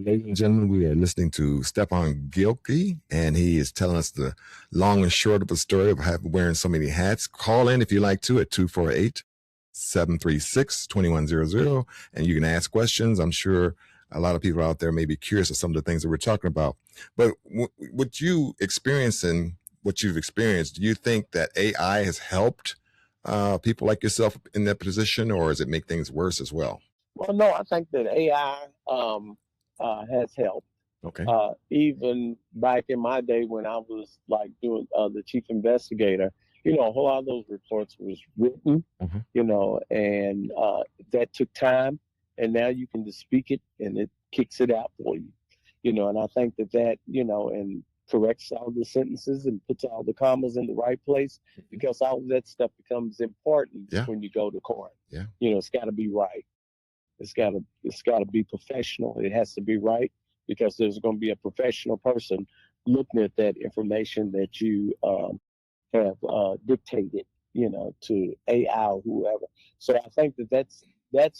Ladies and gentlemen, we are listening to Stephon Gilkey, and he is telling us the long and short of the story of wearing so many hats. Call in if you like to at 248-736-2100, and you can ask questions. I'm sure a lot of people out there may be curious of some of the things that we're talking about. But what you experience and what you've experienced, do you think that AI has helped people like yourself in that position, or does it make things worse as well? Well, no, I think that AI has helped. Okay. Even back in my day when I was like doing the chief investigator, a whole lot of those reports was written, Mhm. and that took time. And now you can just speak it and it kicks it out for you, and I think and corrects all the sentences and puts all the commas in the right place because all of that stuff becomes important Yeah. when you go to court. Yeah. It's got to be right. It's got to be professional. It has to be right because there's going to be a professional person looking at that information that you have dictated, to AI or whoever. So I think that's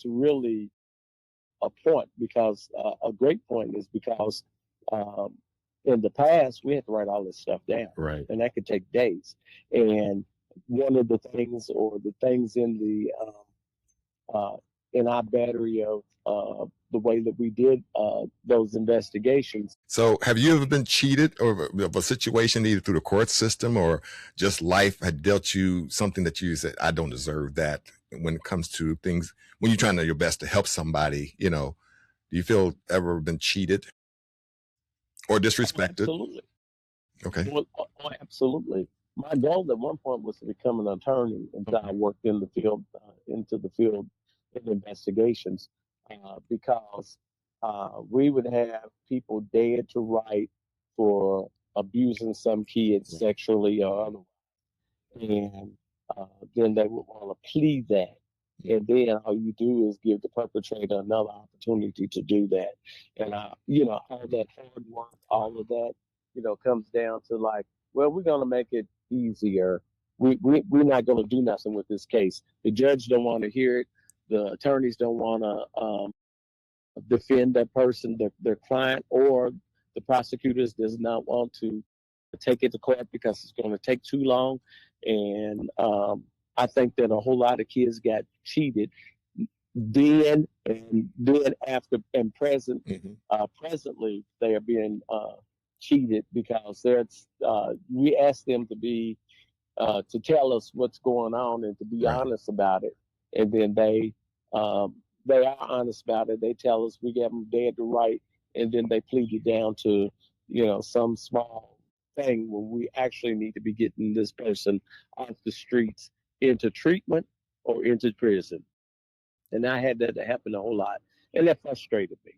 really a point because a great point is because um, in the past we had to write all this stuff down, Right. and that could take days. And one of the things, or the things uh, in our battery of the way that we did those investigations. So, have you ever been cheated or of a situation either through the court system or just life had dealt you something that you said, I don't deserve that when it comes to things, when you're trying to your best to help somebody, do you feel ever been cheated or Oh, disrespected? absolutely. Okay. Absolutely. My goal at one point was to become an attorney until I worked in the field, into the field in investigations, because we would have people dead to right for abusing some kids sexually or otherwise. And then they would want to plead that. And then all you do is give the perpetrator another opportunity to do that. And, all that hard work, all of that, comes down to like, well, we're going to make it easier. We're not going to do nothing with this case. The judge don't want to hear it. The attorneys don't want to defend that person, their client, or the prosecutors does not want to take it to court because it's going to take too long. And I think that a whole lot of kids got cheated then and then after and presently they are being cheated because we ask them to be to tell us what's going on and to be Right. honest about it, and then um, they are honest about it. They tell us we get them dead to right, and then they plead it down to some small thing when we actually need to be getting this person off the streets into treatment or into prison. And I had that to happen a whole lot, and that frustrated me.